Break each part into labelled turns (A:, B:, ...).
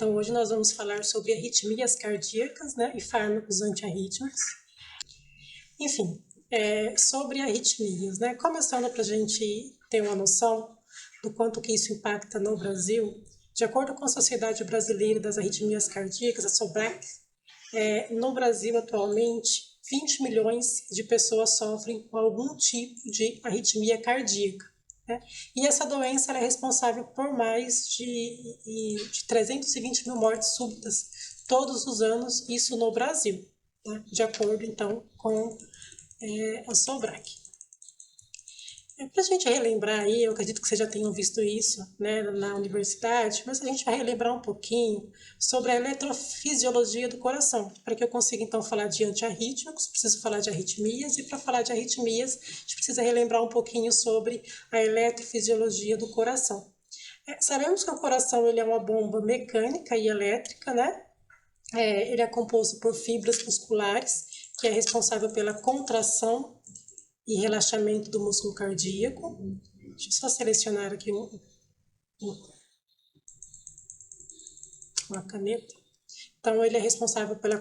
A: Então, hoje nós vamos falar sobre arritmias cardíacas, né, e fármacos antiarrítmicos. Enfim, sobre arritmias, né, começando para a gente ter uma noção do quanto que isso impacta no Brasil, de acordo com a Sociedade Brasileira das Arritmias Cardíacas, a SOBRAC, no Brasil atualmente 20 milhões de pessoas sofrem com algum tipo de arritmia cardíaca. Né? E essa doença é responsável por mais de 320 mil mortes súbitas todos os anos, isso no Brasil, né? De acordo então com a SOBRAC. Para a gente relembrar aí, eu acredito que vocês já tenham visto isso, né, na universidade, mas a gente vai relembrar um pouquinho sobre a eletrofisiologia do coração. Para que eu consiga então falar de antiarrítmicos, preciso falar de arritmias, e para falar de arritmias, a gente precisa relembrar um pouquinho sobre a eletrofisiologia do coração. Sabemos que o coração ele é uma bomba mecânica e elétrica, né? Ele é composto por fibras musculares, que é responsável pela contração e relaxamento do músculo cardíaco. Deixa eu só selecionar aqui uma caneta. Então, ele é responsável pela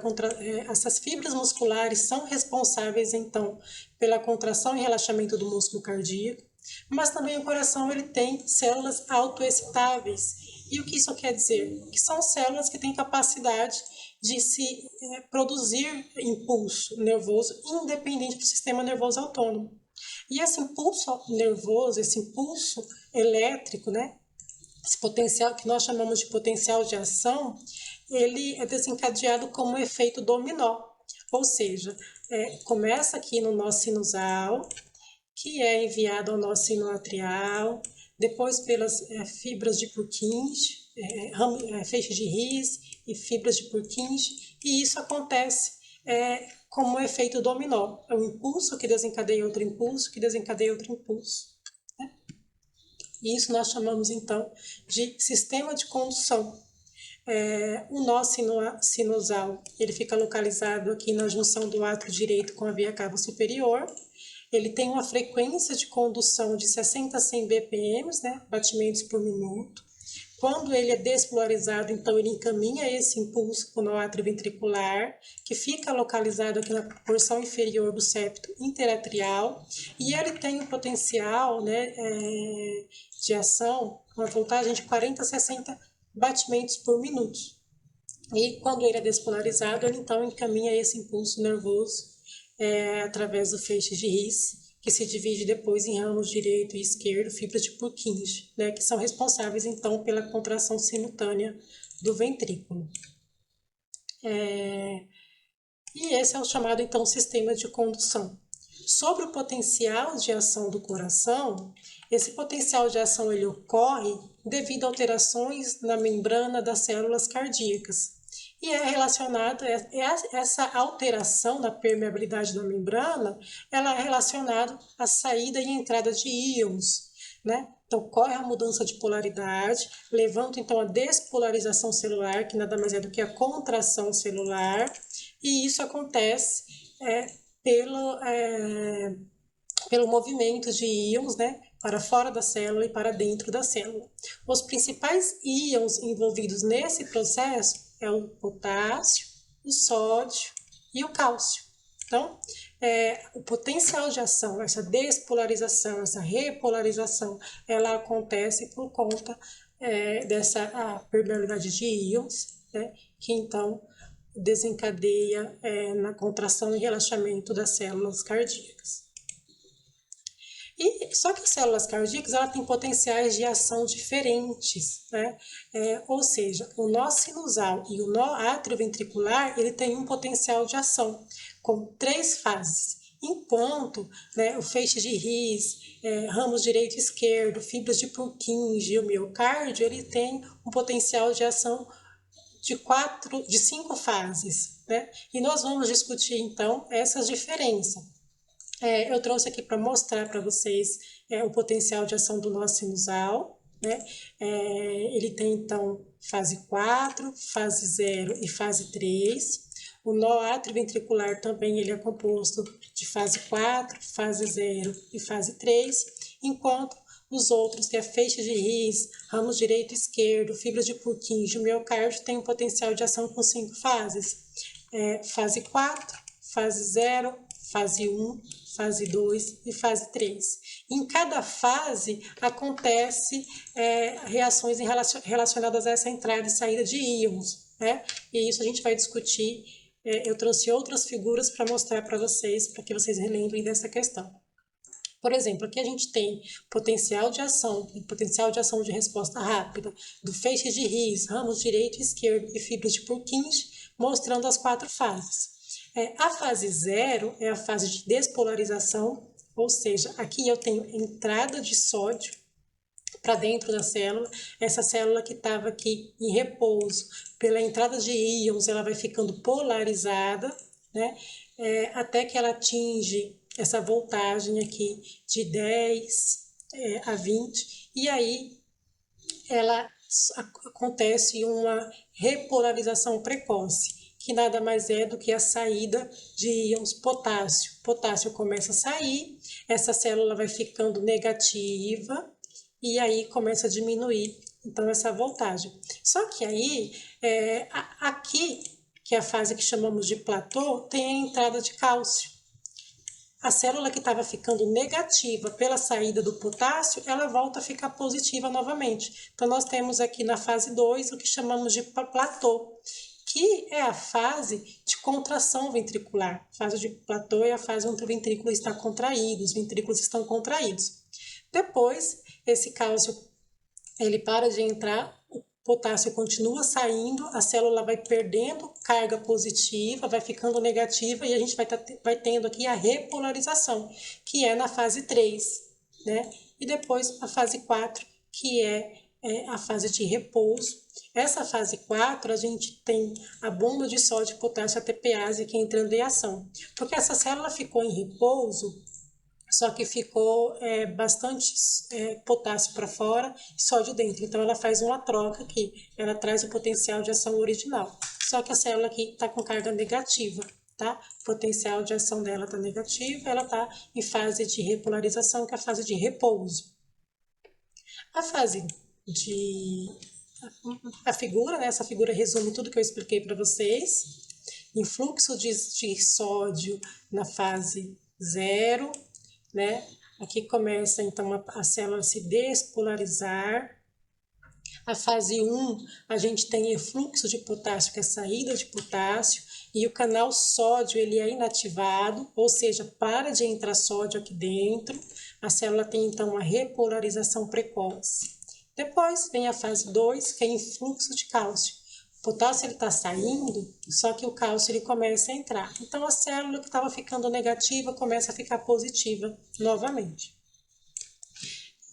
A: essas fibras musculares são responsáveis, então, pela contração e relaxamento do músculo cardíaco, mas também o coração ele tem células autoexcitáveis. E o que isso quer dizer? Que são células que têm capacidade de se produzir impulso nervoso independente do sistema nervoso autônomo. E esse impulso nervoso, esse impulso elétrico, né, esse potencial que nós chamamos de potencial de ação, ele é desencadeado como um efeito dominó, ou seja, começa aqui no nó sinusal, que é enviado ao nó sinoatrial, depois pelas fibras de Purkinje, feixes de His e fibras de Purkinje, e isso acontece como um efeito dominó. É um impulso que desencadeia outro impulso, que desencadeia outro impulso. Né? E isso nós chamamos, então, de sistema de condução. O nó sinusal, ele fica localizado aqui na junção do átrio direito com a veia cava superior. Ele tem uma frequência de condução de 60 a 100 BPM, né, batimentos por minuto. Quando ele é despolarizado, então ele encaminha esse impulso para o nó atrioventricular, que fica localizado aqui na porção inferior do septo interatrial, e ele tem um potencial, né, de ação, uma voltagem de 40 a 60 batimentos por minuto. E quando ele é despolarizado, ele então encaminha esse impulso nervoso através do feixe de His, que se divide depois em ramos direito e esquerdo, fibras de Purkinje, né, que são responsáveis então pela contração simultânea do ventrículo. E esse é o chamado então sistema de condução. Sobre o potencial de ação do coração, esse potencial de ação ele ocorre devido a alterações na membrana das células cardíacas. E é relacionado, essa alteração na permeabilidade da membrana, ela é relacionada à saída e entrada de íons, né? Então, ocorre a mudança de polaridade, levando então a despolarização celular, que nada mais é do que a contração celular, e isso acontece pelo movimento de íons, né, para fora da célula e para dentro da célula. Os principais íons envolvidos nesse processo é o potássio, o sódio e o cálcio. Então, o potencial de ação, essa despolarização, essa repolarização, ela acontece por conta dessa permeabilidade de íons, né, que então desencadeia na contração e relaxamento das células cardíacas. Só que as células cardíacas ela tem potenciais de ação diferentes, né? Ou seja, o nó sinusal e o nó atrioventricular ele tem um potencial de ação com 3 fases, enquanto, né, o feixe de His, ramos direito e esquerdo, fibras de Purkinje e o miocárdio ele tem um potencial de ação de 5 fases, né? E nós vamos discutir então essas diferenças. Eu trouxe aqui para mostrar para vocês o potencial de ação do nó sinusal, né? Ele tem então fase 4, fase 0 e fase 3. O nó atrioventricular também ele é composto de fase 4, fase 0 e fase 3, enquanto Os outros, que é feixe de Rees, ramos direito e esquerdo, fibras de Purkinje, o miocárdio, tem um potencial de ação com 5 fases. Fase 4, fase 0, fase 1, fase 2 e fase 3. Em cada fase acontece reações relacionadas a essa entrada e saída de íons, né? E isso a gente vai discutir. Eu trouxe outras figuras para mostrar para vocês, para que vocês relembrem dessa questão. Por exemplo, aqui a gente tem potencial de ação de resposta rápida do feixe de Rees, ramos direito e esquerdo e fibras de Purkinje, mostrando as 4 fases. A fase 0 é a fase de despolarização, ou seja, aqui eu tenho entrada de sódio para dentro da célula. Essa célula que estava aqui em repouso, pela entrada de íons, ela vai ficando polarizada, né? Até que ela atinge essa voltagem aqui de 10 a 20, e aí ela acontece uma repolarização precoce, que nada mais é do que a saída de íons potássio. Potássio começa a sair, essa célula vai ficando negativa, e aí começa a diminuir, então, essa voltagem. Só que aí, aqui, que é a fase que chamamos de platô, tem a entrada de cálcio. A célula que estava ficando negativa pela saída do potássio, ela volta a ficar positiva novamente. Então, nós temos aqui na fase 2 o que chamamos de platô, que é a fase de contração ventricular. A fase de platô é a fase onde o ventrículo está contraído, os ventrículos estão contraídos. Depois, esse cálcio ele para de entrar, o potássio continua saindo, a célula vai perdendo carga positiva, vai ficando negativa, e a gente vai tendo aqui a repolarização, que é na fase 3, né? E depois a fase 4, que é a fase de repouso. Essa fase 4, a gente tem a bomba de sódio, potássio, ATPase aqui entrando em ação. Porque essa célula ficou em repouso, só que ficou bastante potássio para fora e sódio dentro. Então, ela faz uma troca aqui, ela traz o potencial de ação original. Só que a célula aqui está com carga negativa, tá? O potencial de ação dela está negativo, ela está em fase de repolarização, que é a fase de repouso. A fase de... A figura, né? Essa figura resume tudo que eu expliquei para vocês. Influxo de sódio na fase 0, né? Aqui começa então a célula se despolarizar. A fase 1, a gente tem efluxo de potássio, que é a saída de potássio, e o canal sódio ele é inativado, ou seja, para de entrar sódio aqui dentro. A célula tem então uma repolarização precoce. Depois vem a fase 2, que é influxo de cálcio. O potássio está saindo, só que o cálcio ele começa a entrar. Então, a célula que estava ficando negativa começa a ficar positiva novamente.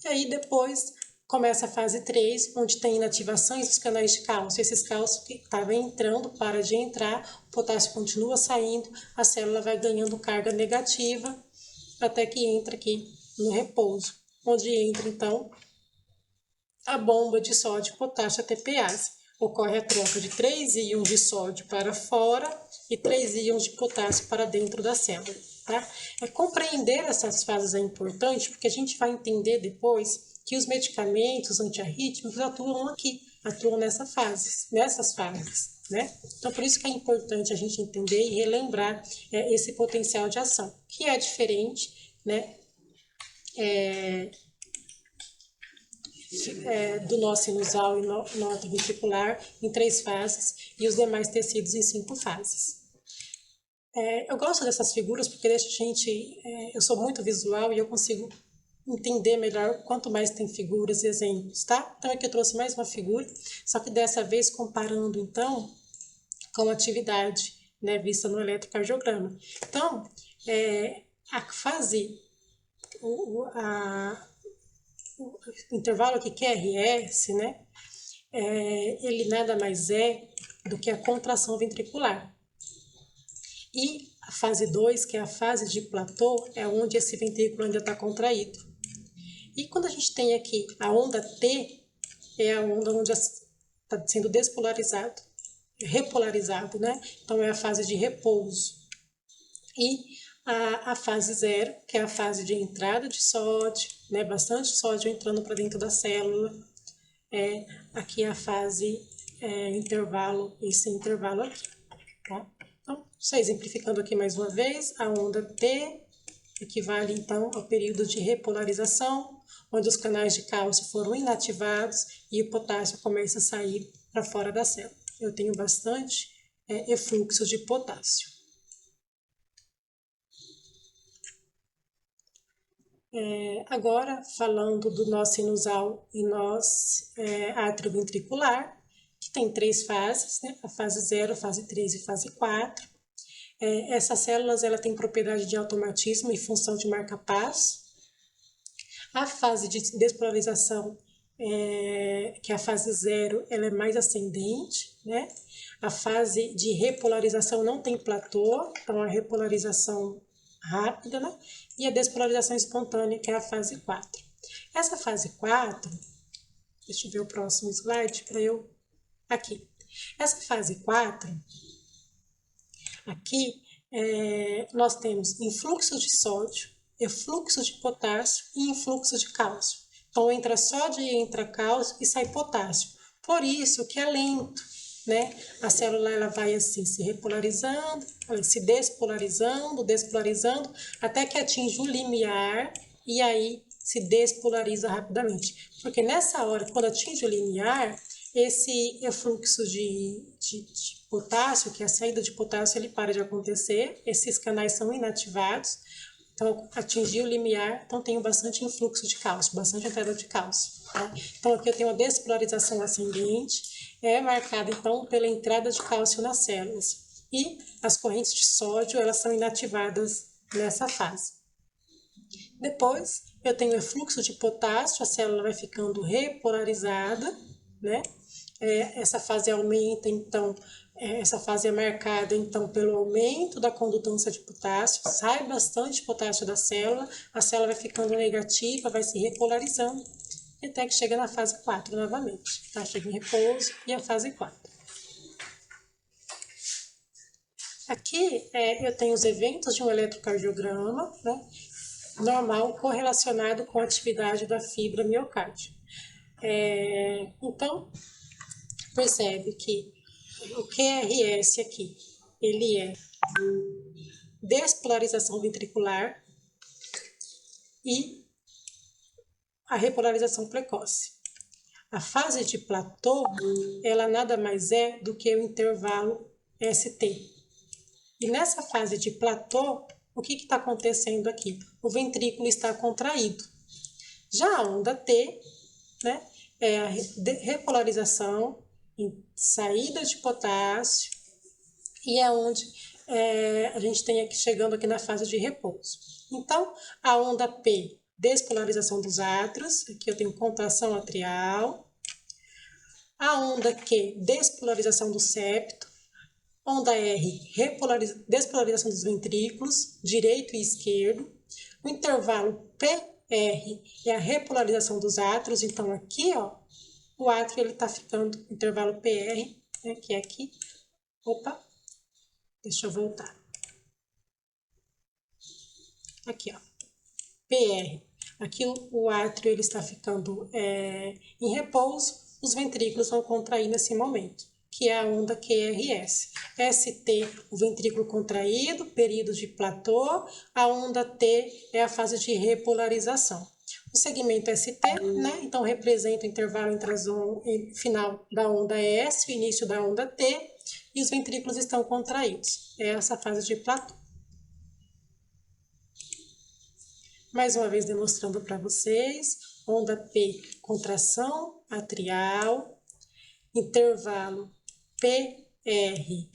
A: E aí, depois, começa a fase 3, onde tem inativações dos canais de cálcio. Esses cálcios que estavam entrando, para de entrar, o potássio continua saindo, a célula vai ganhando carga negativa, até que entra aqui no repouso, onde entra, então, a bomba de sódio, potássio, ATPase. Ocorre a troca de 3 íons de sódio para fora e 3 íons de potássio para dentro da célula, tá? Compreender essas fases é importante, porque a gente vai entender depois que os medicamentos antiarrítmicos atuam aqui, atuam nessas fases, né? Então, por isso que é importante a gente entender e relembrar esse potencial de ação, que é diferente, né? Do nó sinusal e nó ventricular em 3 fases e os demais tecidos em 5 fases. Eu gosto dessas figuras porque deixa a gente... eu sou muito visual e eu consigo entender melhor quanto mais tem figuras e exemplos, tá? Então, aqui eu trouxe mais uma figura, só que dessa vez comparando, então, com a atividade, né, vista no eletrocardiograma. Então, a fase... o intervalo aqui, que é RS, né? Ele nada mais é do que a contração ventricular. E a fase 2, que é a fase de platô, é onde esse ventrículo ainda está contraído. E quando a gente tem aqui a onda T, é a onda onde está sendo repolarizado, né? Então, é a fase de repouso. E a fase 0, que é a fase de entrada de sódio, né? Bastante sódio entrando para dentro da célula. Aqui a fase intervalo, esse intervalo aqui, tá? Então, só exemplificando aqui mais uma vez, a onda T equivale então ao período de repolarização, onde os canais de cálcio foram inativados e o potássio começa a sair para fora da célula. Eu tenho bastante efluxo de potássio. Agora, falando do nó sinusal e nós atrioventricular, que tem 3 fases, né? A fase 0, fase 3 e fase 4. Essas células têm propriedade de automatismo e função de marca-passo. A fase de despolarização, que é a fase 0, ela é mais ascendente, né? A fase de repolarização não tem platô, então a repolarização rápida, né? E a despolarização espontânea, que é a fase 4. Essa fase 4, deixa eu ver o próximo slide para eu... Aqui. Essa fase 4, aqui, nós temos influxo de sódio, efluxo de potássio e influxo de cálcio. Então, entra sódio e entra cálcio e sai potássio. Por isso que é lento, né? A célula ela vai assim se repolarizando, se despolarizando, até que atinge o limiar e aí se despolariza rapidamente. Porque nessa hora, quando atinge o limiar, esse efluxo de potássio, que é a saída de potássio, ele para de acontecer, esses canais são inativados, então atingiu o limiar, então tenho bastante influxo de cálcio, bastante entrada de cálcio. Tá? Então aqui eu tenho a despolarização ascendente, marcada então pela entrada de cálcio nas células. E as correntes de sódio, elas são inativadas nessa fase. Depois, eu tenho efluxo de potássio, a célula vai ficando repolarizada, né? Essa fase aumenta, então, essa fase é marcada, então, pelo aumento da condutância de potássio, sai bastante potássio da célula, a célula vai ficando negativa, vai se repolarizando, até que chega na fase 4 novamente, tá? Chega em repouso e a fase 4. Aqui eu tenho os eventos de um eletrocardiograma, né? Normal, correlacionado com a atividade da fibra miocárdio. Então, percebe que o QRS aqui, ele é despolarização ventricular e a repolarização precoce. A fase de platô, ela nada mais é do que o intervalo ST. E nessa fase de platô, o que está acontecendo aqui? O ventrículo está contraído. Já a onda T, né, é a repolarização em saída de potássio e é onde a gente tem aqui chegando aqui na fase de repouso. Então, a onda P, despolarização dos átrios, aqui eu tenho contração atrial. A onda Q, despolarização do septo. Onda R, despolarização dos ventrículos, direito e esquerdo. O intervalo PR é a repolarização dos átrios. Então, aqui, ó, o átrio ele está ficando intervalo PR, né, que é aqui. Opa, deixa eu voltar. Aqui, ó, PR. Aqui o átrio ele está ficando em repouso, os ventrículos vão contrair nesse momento, que é a onda QRS. ST, o ventrículo contraído, período de platô. A onda T é a fase de repolarização. O segmento ST, né? Então, representa o intervalo entre o final da onda S, o início da onda T, e os ventrículos estão contraídos. É essa fase de platô. Mais uma vez demonstrando para vocês, onda P, contração atrial, intervalo PR,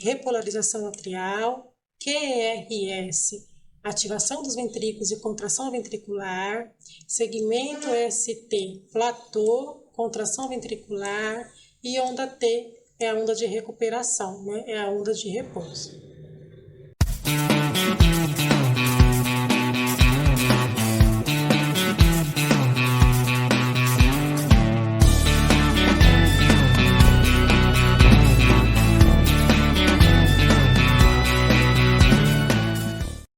A: repolarização atrial, QRS, ativação dos ventrículos e contração ventricular, segmento ST, platô, contração ventricular, e onda T é a onda de recuperação, né? É a onda de repouso.